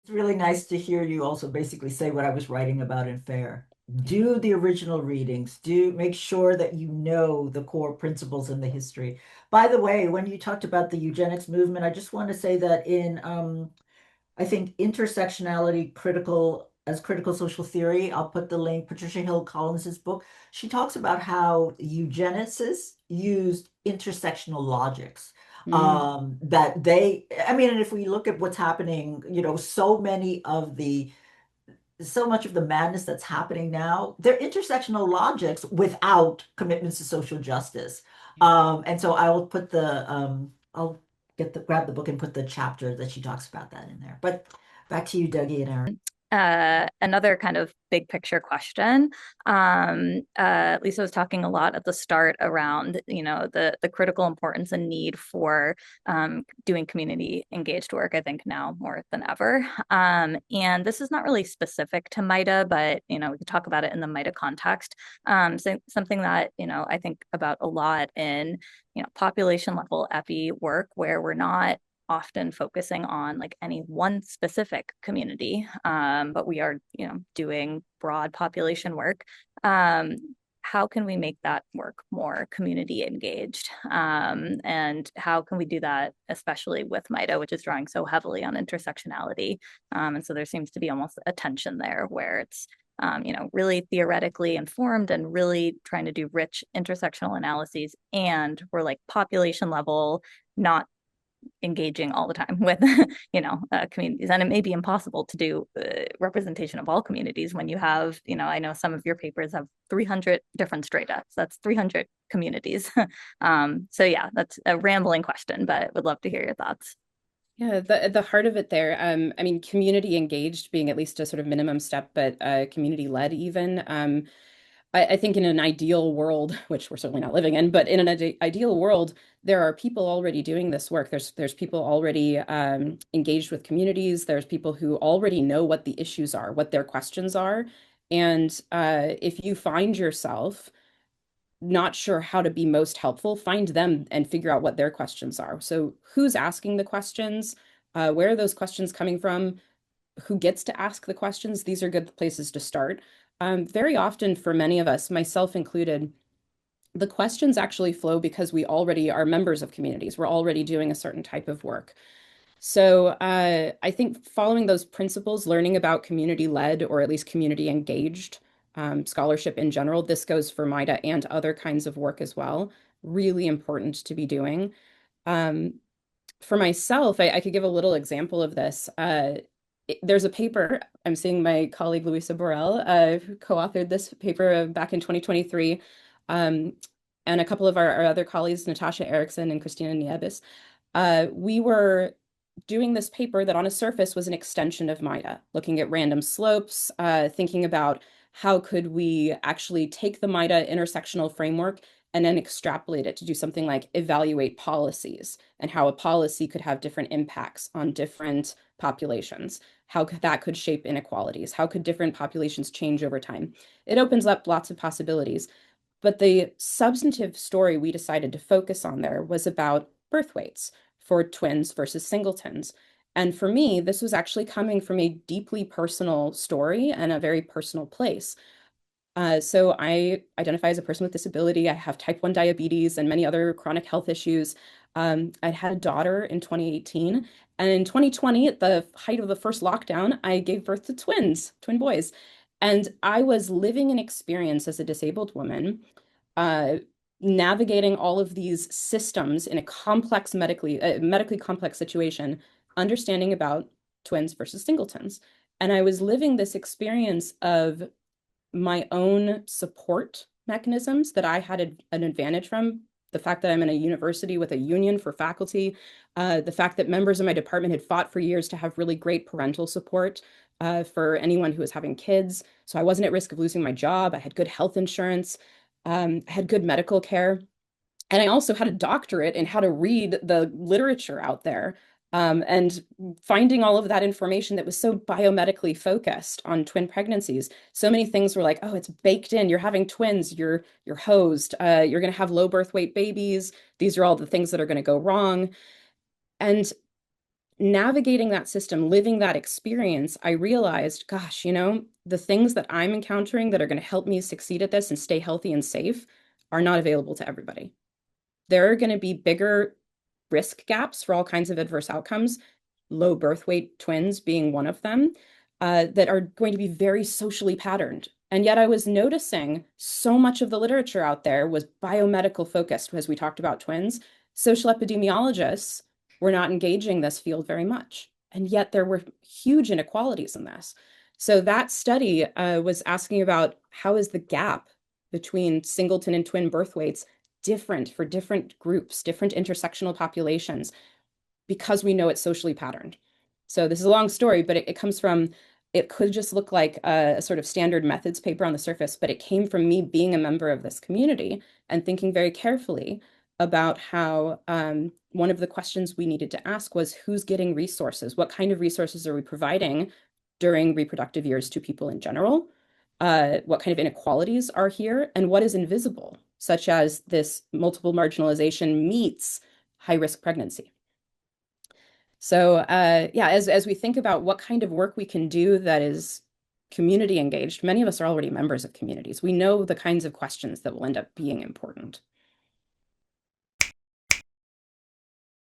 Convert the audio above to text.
It's really nice to hear you also basically say what I was writing about in FAIR. Do the original readings. Do make sure that you know the core principles in the history. By the way, when you talked about the eugenics movement, I just want to say that in I think Intersectionality critical social theory. I'll put the link, Patricia Hill Collins's book. She talks about how eugenicists used intersectional logics. Mm, That they, I mean, and if we look at what's happening, so much of the madness that's happening now, they're intersectional logics without commitments to social justice. And so I'll grab the book and put the chapter that she talks about that in there. But back to you, Dougie and Aaron. Another kind of big picture question. Lisa was talking a lot at the start around, the critical importance and need for doing community engaged work, I think now more than ever. And this is not really specific to MAIHDA, but, we could talk about it in the MAIHDA context. So something that, I think about a lot in, population level epi work where we're not often focusing on like any one specific community, but we are, doing broad population work. How can we make that work more community engaged? And how can we do that, especially with MAIHDA, which is drawing so heavily on intersectionality? And so there seems to be almost a tension there where it's really theoretically informed and really trying to do rich intersectional analyses. And we're like population level, not engaging all the time with communities, and it may be impossible to do representation of all communities when you have, I know some of your papers have 300 different strata, so that's 300 communities. So yeah, that's a rambling question, but would love to hear your thoughts. Yeah, the heart of it there. I mean, community engaged being at least a sort of minimum step, but community led even. I think in an ideal world, which we're certainly not living in, but in an ideal world, there are people already doing this work. There's people already engaged with communities. There's people who already know what the issues are, what their questions are. And if you find yourself not sure how to be most helpful, find them and figure out what their questions are. So who's asking the questions? Where are those questions coming from? Who gets to ask the questions? These are good places to start. Very often for many of us, myself included, the questions actually flow because we already are members of communities. We're already doing a certain type of work. So I think following those principles, learning about community-led or at least community-engaged scholarship in general, this goes for MAIHDA and other kinds of work as well, really important to be doing. Um, for myself, I could give a little example of this. There's a paper, I'm seeing my colleague Louisa Borrell, who co-authored this paper back in 2023, um, and a couple of our other colleagues, Natasha Erickson and Christina Nieves. We were doing this paper that on a surface was an extension of MAIHDA, looking at random slopes, thinking about how could we actually take the MAIHDA intersectional framework and then extrapolate it to do something like evaluate policies and how a policy could have different impacts on different populations, how that could shape inequalities, how could different populations change over time. It opens up lots of possibilities. But the substantive story we decided to focus on there was about birth weights for twins versus singletons. And for me, this was actually coming from a deeply personal story and a very personal place. So I identify as a person with disability. I have type 1 diabetes and many other chronic health issues. I had a daughter in 2018. And in 2020, at the height of the first lockdown, I gave birth to twins, twin boys. And I was living an experience as a disabled woman, uh, navigating all of these systems in a medically complex situation, understanding about twins versus singletons. And I was living this experience of my own support mechanisms that I had an advantage from. The fact that I'm in a university with a union for faculty, the fact that members of my department had fought for years to have really great parental support for anyone who was having kids. So I wasn't at risk of losing my job. I had good health insurance, I had good medical care. And I also had a doctorate in how to read the literature out there, and finding all of that information that was so biomedically focused on twin pregnancies. So many things were like, oh, it's baked in. You're having twins. You're hosed. You're going to have low birth weight babies. These are all the things that are going to go wrong. And navigating that system, living that experience, I realized, gosh, the things that I'm encountering that are going to help me succeed at this and stay healthy and safe are not available to everybody. There are going to be bigger risk gaps for all kinds of adverse outcomes, low birth weight twins being one of them, that are going to be very socially patterned. And yet I was noticing so much of the literature out there was biomedical focused, as we talked about twins. Social epidemiologists were not engaging this field very much. And yet there were huge inequalities in this. So that study was asking about how is the gap between singleton and twin birth weights different for different groups, different intersectional populations, because we know it's socially patterned. So this is a long story, but it comes from, it could just look like a sort of standard methods paper on the surface, but it came from me being a member of this community and thinking very carefully about how one of the questions we needed to ask was who's getting resources? What kind of resources are we providing during reproductive years to people in general? What kind of inequalities are here? And what is invisible, such as this multiple marginalization meets high-risk pregnancy? So yeah, as we think about what kind of work we can do that is community engaged, many of us are already members of communities. We know the kinds of questions that will end up being important.